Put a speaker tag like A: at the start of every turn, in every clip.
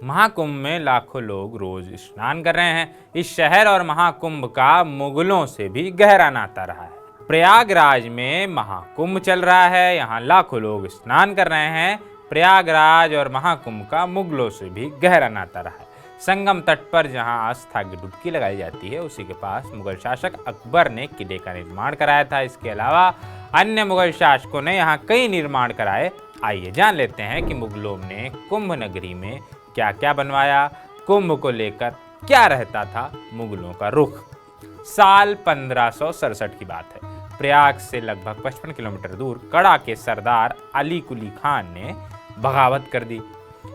A: महाकुंभ में लाखों लोग रोज स्नान कर रहे हैं। इस शहर और महाकुंभ का मुगलों से भी गहरा नाता रहा है। प्रयागराज में महाकुंभ चल रहा है, यहाँ लाखों लोग स्नान कर रहे हैं। प्रयागराज और महाकुंभ का मुगलों से भी गहरा नाता रहा है। संगम तट पर जहां आस्था की डुबकी लगाई जाती है, उसी के पास मुगल शासक अकबर ने किले का निर्माण कराया था। इसके अलावा अन्य मुगल शासकों ने यहाँ कई निर्माण कराए। आइए जान लेते हैं कि मुगलों ने कुंभ नगरी में क्या क्या बनवाया, कुंभ को लेकर क्या रहता था मुगलों का रुख। साल 1567 की बात है। प्रयाग से लगभग 55 किलोमीटर दूर कड़ा के सरदार अली कुली खान ने बगावत कर दी।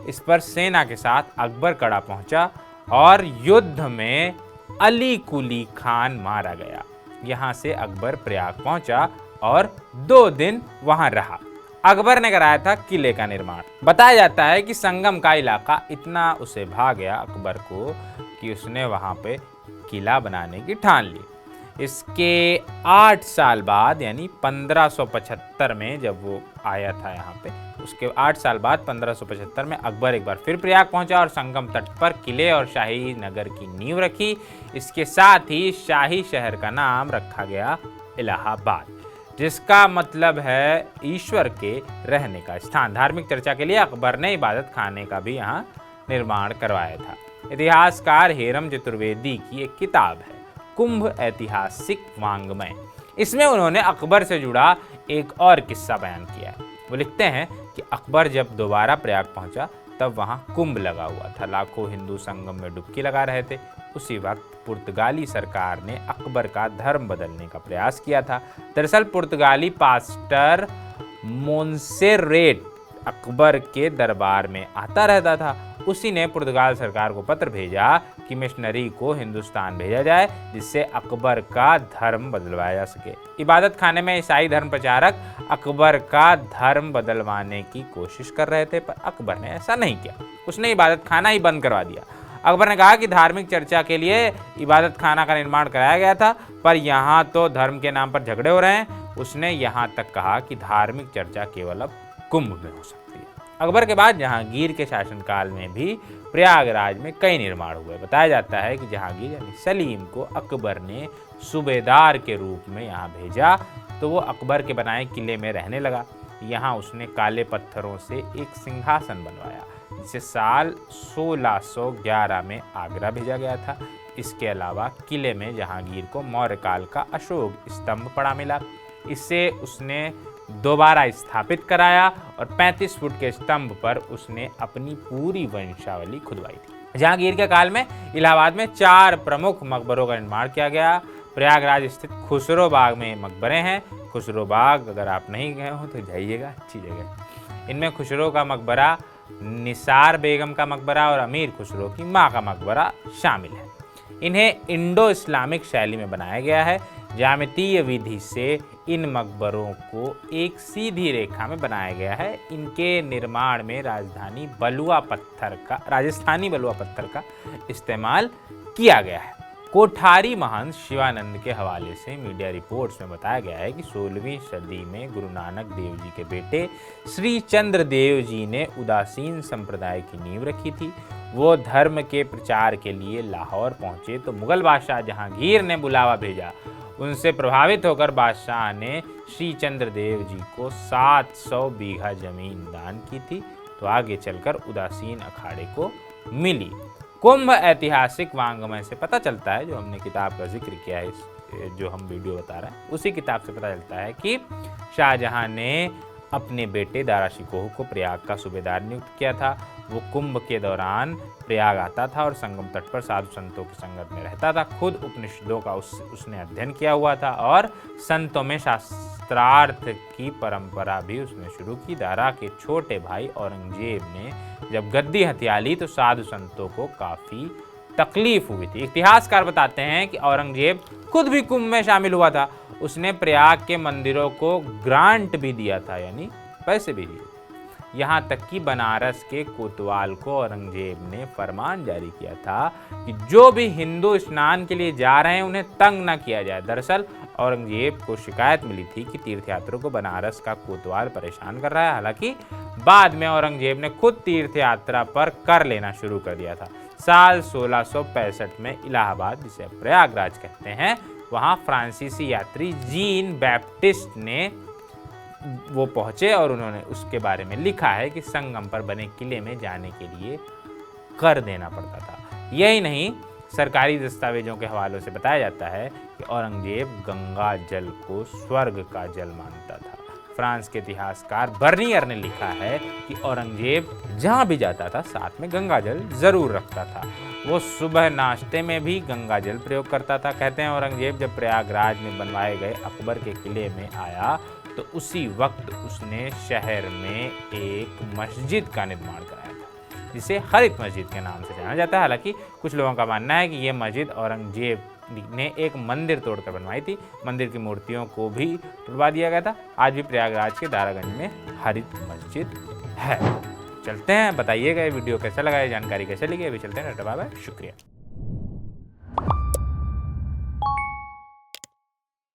A: इस पर सेना के साथ अकबर कड़ा पहुंचा और युद्ध में अली कुली खान मारा गया। यहां से अकबर प्रयाग पहुंचा और 2 दिन वहां रहा। अकबर ने कराया था किले का निर्माण। बताया जाता है कि संगम का इलाका इतना उसे भा गया अकबर को कि उसने वहां पे किला बनाने की ठान ली। इसके 8 साल बाद यानी 1575 में जब वो आया था यहाँ पे, उसके 8 साल बाद 1575 में अकबर एक बार फिर प्रयाग पहुंचा और संगम तट पर किले और शाही नगर की नींव रखी। इसके साथ ही शाही शहर का नाम रखा गया इलाहाबाद, जिसका मतलब है ईश्वर के रहने का स्थान। धार्मिक चर्चा के लिए अकबर ने इबादत खाने का भी यहाँ निर्माण करवाया था। इतिहासकार हेरम चतुर्वेदी की एक किताब है, कुंभ ऐतिहासिक वांग्मय। इसमें उन्होंने अकबर से जुड़ा एक और किस्सा बयान किया है। वो लिखते हैं कि अकबर जब दोबारा प्रयाग पहुंचा तब वहां कुंभ लगा हुआ था। लाखों हिंदू संगम में डुबकी लगा रहे थे। उसी वक्त पुर्तगाली सरकार ने अकबर का धर्म बदलने का प्रयास किया था। दरअसल पुर्तगाली पास्टर मोन्सेरेट अकबर के दरबार में आता रहता था। उसी ने पुर्तगाल सरकार को पत्र भेजा कि मिशनरी को हिंदुस्तान भेजा जाए, जिससे अकबर का धर्म बदलवाया जा सके। इबादत खाने में ईसाई धर्म प्रचारक अकबर का धर्म बदलवाने की कोशिश कर रहे थे, पर अकबर ने ऐसा नहीं किया। उसने इबादत खाना ही बंद करवा दिया। अकबर ने कहा कि धार्मिक चर्चा के लिए इबादत खाना का निर्माण कराया गया था, पर यहाँ तो धर्म के नाम पर झगड़े हो रहे हैं। उसने यहाँ तक कहा कि धार्मिक चर्चा केवल अब कुंभ में हो सकती है। अकबर के बाद जहांगीर के शासनकाल में भी प्रयागराज में कई निर्माण हुए। बताया जाता है कि जहांगीर यानी सलीम को अकबर ने सूबेदार के रूप में यहाँ भेजा, तो वो अकबर के बनाए किले में रहने लगा। यहाँ उसने काले पत्थरों से एक सिंहासन बनवाया, जिसे साल 1611 में आगरा भेजा गया था। इसके अलावा किले में जहांगीर को मौर्य काल का अशोक स्तंभ पड़ा मिला। इससे उसने दोबारा स्थापित कराया और 35 फुट के स्तंभ पर उसने अपनी पूरी वंशावली खुदवाई थी। जहांगीर के काल में इलाहाबाद में 4 प्रमुख मकबरों का निर्माण किया गया। प्रयागराज स्थित खुसरो बाग में मकबरे हैं। खुसरो बाग अगर आप नहीं गए हो तो जाइएगा, अच्छी जगह। इनमें खुसरो का मकबरा, निसार बेगम का मकबरा और अमीर खुसरो की माँ का मकबरा शामिल है। इन्हें इंडो इस्लामिक शैली में बनाया गया है। ज्यामितीय विधि से इन मकबरों को एक सीधी रेखा में बनाया गया है। इनके निर्माण में राजस्थानी बलुआ पत्थर का इस्तेमाल किया गया है। कोठारी महंत शिवानंद के हवाले से मीडिया रिपोर्ट्स में बताया गया है कि 16वीं सदी में गुरु नानक देव जी के बेटे श्री चंद्र देव जी ने उदासीन संप्रदाय की नींव रखी थी। वो धर्म के प्रचार के लिए लाहौर पहुंचे तो मुगल बादशाह जहांगीर ने बुलावा भेजा। उनसे प्रभावित होकर बादशाह ने श्री चंद्र देव जी को 700 बीघा जमीन दान की थी। तो आगे चलकर उदासीन अखाड़े को मिली। कुंभ ऐतिहासिक वांग्मय से पता चलता है, जो हमने किताब का जिक्र किया है, जो हम वीडियो बता रहे हैं, उसी किताब से पता चलता है कि शाहजहां ने अपने बेटे दारा शिकोह को प्रयाग का सूबेदार नियुक्त किया था। वो कुंभ के दौरान प्रयाग आता था और संगम तट पर साधु संतों की संगत में रहता था। खुद उपनिषदों का उसने अध्ययन किया हुआ था और संतों में शास्त्रार्थ की परंपरा भी उसने शुरू की। दारा के छोटे भाई औरंगजेब ने जब गद्दी हथिया ली तो साधु संतों को काफी तकलीफ हुई थी। इतिहासकार बताते हैं कि औरंगजेब खुद भी कुंभ में शामिल हुआ था। उसने प्रयाग के मंदिरों को ग्रांट भी दिया था, यानी पैसे भी दिए। यहाँ तक कि बनारस के कोतवाल को औरंगजेब ने फरमान जारी किया था कि जो भी हिंदू स्नान के लिए जा रहे हैं उन्हें तंग न किया जाए। दरअसल औरंगजेब को शिकायत मिली थी कि तीर्थयात्रियों को बनारस का कोतवाल परेशान कर रहा है। हालांकि बाद में औरंगजेब ने खुद तीर्थ यात्रा पर कर लेना शुरू कर दिया था। साल 1665 में इलाहाबाद, जिसे प्रयागराज कहते हैं, वहाँ फ्रांसीसी यात्री जीन बैप्टिस्ट ने वो पहुंचे और उन्होंने उसके बारे में लिखा है कि संगम पर बने किले में जाने के लिए कर देना पड़ता था। यही नहीं, सरकारी दस्तावेजों के हवालों से बताया जाता है कि औरंगजेब गंगा जल को स्वर्ग का जल मानता था। फ्रांस के इतिहासकार बर्नियर ने लिखा है कि औरंगजेब जहाँ भी जाता था साथ में गंगा जल जरूर रखता था। वो सुबह नाश्ते में भी गंगा जल प्रयोग करता था। कहते हैं औरंगजेब जब प्रयागराज में बनवाए गए अकबर के किले में आया तो उसी वक्त उसने शहर में एक मस्जिद का निर्माण कराया था, जिसे हरित मस्जिद के नाम से जाना जाता है। हालांकि कुछ लोगों का मानना है कि ये मस्जिद औरंगजेब ने एक मंदिर तोड़कर बनवाई थी। मंदिर की मूर्तियों को भी तुड़वा दिया गया था। आज भी प्रयागराज के दारागंज में हरित मस्जिद है। चलते हैं, बताइएगा ये वीडियो कैसा लगा, ये जानकारी कैसे लगी। अभी चलते हैं, टाटा बाय बाय, शुक्रिया।